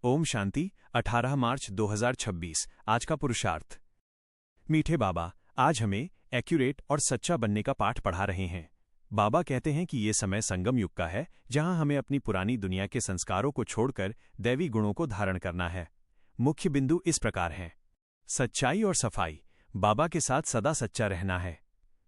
ओम शांति। 18 मार्च 2026 आज का पुरुषार्थ। मीठे बाबा आज हमें एक्यूरेट और सच्चा बनने का पाठ पढ़ा रहे हैं। बाबा कहते हैं कि ये समय संगम युग का है, जहां हमें अपनी पुरानी दुनिया के संस्कारों को छोड़कर दैवी गुणों को धारण करना है। मुख्य बिंदु इस प्रकार हैं। सच्चाई और सफाई। बाबा के साथ सदा सच्चा रहना है।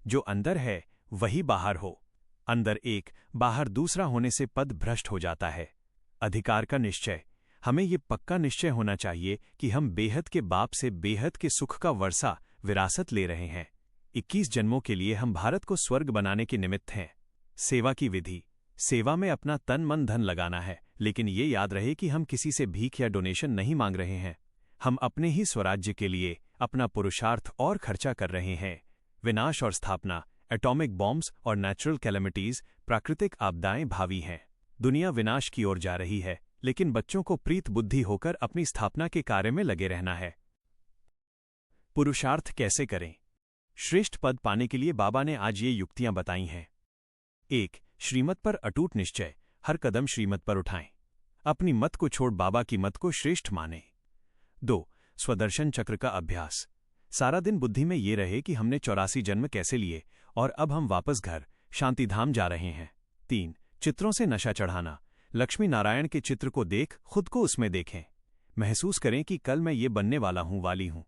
जो अंदर है वही बाहर हो। अंदर एक, बाहर दूसरा होने से पद भ्रष्ट हो जाता है। अधिकार का निश्चय। हमें ये पक्का निश्चय होना चाहिए कि हम बेहद के बाप से बेहद के सुख का वर्षा विरासत ले रहे हैं। 21 जन्मों के लिए हम भारत को स्वर्ग बनाने के निमित्त हैं। सेवा की विधि। सेवा में अपना तन मन धन लगाना है, लेकिन ये याद रहे कि हम किसी से भीख या डोनेशन नहीं मांग रहे हैं। हम अपने ही स्वराज्य के लिए अपना पुरुषार्थ और खर्चा कर रहे हैं। विनाश और स्थापना। एटॉमिक बॉम्ब्स और नेचुरल कैलेमिटीज, प्राकृतिक आपदाएं भावी हैं। दुनिया विनाश की ओर जा रही है, लेकिन बच्चों को प्रीत बुद्धि होकर अपनी स्थापना के कार्य में लगे रहना है। पुरुषार्थ कैसे करें? श्रेष्ठ पद पाने के लिए बाबा ने आज ये युक्तियां बताई हैं। 1. श्रीमत पर अटूट निश्चय। हर कदम श्रीमत पर उठाएं। अपनी मत को छोड़ बाबा की मत को श्रेष्ठ मानें। 2. स्वदर्शन चक्र का अभ्यास। सारा दिन बुद्धि में ये रहे कि हमने 84 जन्म कैसे लिए और अब हम वापस घर शांतिधाम जा रहे हैं। 3. चित्रों से नशा चढ़ाना। लक्ष्मी नारायण के चित्र को देख खुद को उसमें देखें। महसूस करें कि कल मैं ये बनने वाला हूं वाली हूं।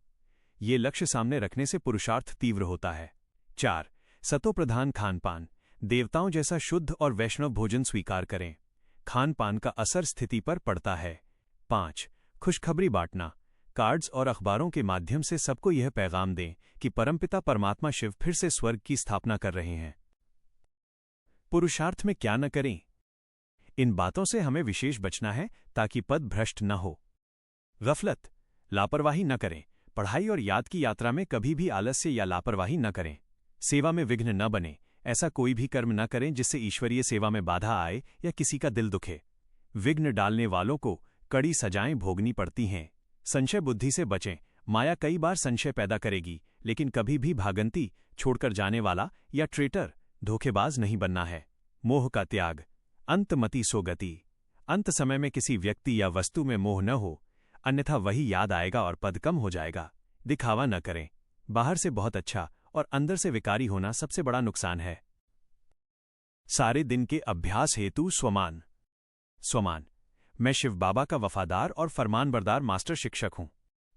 ये लक्ष्य सामने रखने से पुरुषार्थ तीव्र होता है। 4. सतोप्रधान खान पान। देवताओं जैसा शुद्ध और वैष्णव भोजन स्वीकार करें। खान पान का असर स्थिति पर पड़ता है। 5. खुशखबरी बांटना। कार्ड्स और अखबारों के माध्यम से सबको यह पैगाम दें कि परमपिता परमात्मा शिव फिर से स्वर्ग की स्थापना कर रहे हैं। पुरुषार्थ में क्या न करें? इन बातों से हमें विशेष बचना है ताकि पद भ्रष्ट न हो। गफलत, लापरवाही न करें। पढ़ाई और याद की यात्रा में कभी भी आलस्य या लापरवाही न करें। सेवा में विघ्न न बने। ऐसा कोई भी कर्म न करें जिससे ईश्वरीय सेवा में बाधा आए या किसी का दिल दुखे। विघ्न डालने वालों को कड़ी सजाएं भोगनी पड़ती हैं। संशय बुद्धि से बचें। माया कई बार संशय पैदा करेगी, लेकिन कभी भी भागंती, छोड़कर जाने वाला या ट्रेटर, धोखेबाज नहीं बनना है। मोह का त्याग। अंतमति सो गति। अंत समय में किसी व्यक्ति या वस्तु में मोह न हो, अन्यथा वही याद आएगा और पद कम हो जाएगा। दिखावा न करें। बाहर से बहुत अच्छा और अंदर से विकारी होना सबसे बड़ा नुकसान है। सारे दिन के अभ्यास हेतु स्वमान। स्वमान। मैं शिव बाबा का वफादार और फरमानबरदार मास्टर शिक्षक हूं।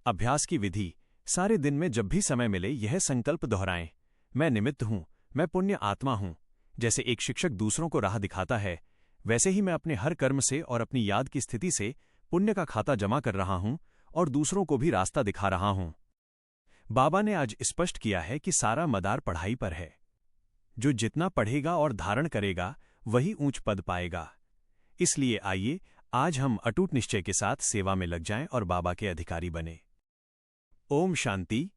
अभ्यास की विधि। सारे दिन में जब भी समय मिले यह संकल्प दोहराएं। मैं निमित्त हूं, मैं पुण्य आत्मा हूं। जैसे एक शिक्षक दूसरों को राह दिखाता है, वैसे ही मैं अपने हर कर्म से और अपनी याद की स्थिति से पुण्य का खाता जमा कर रहा हूं और दूसरों को भी रास्ता दिखा रहा हूं। बाबा ने आज स्पष्ट किया है कि सारा मदार पढ़ाई पर है। जो जितना पढ़ेगा और धारण करेगा वही ऊंच पद पाएगा। इसलिए आइए आज हम अटूट निश्चय के साथ सेवा में लग जाएं और बाबा के अधिकारी बने। ओम शांति।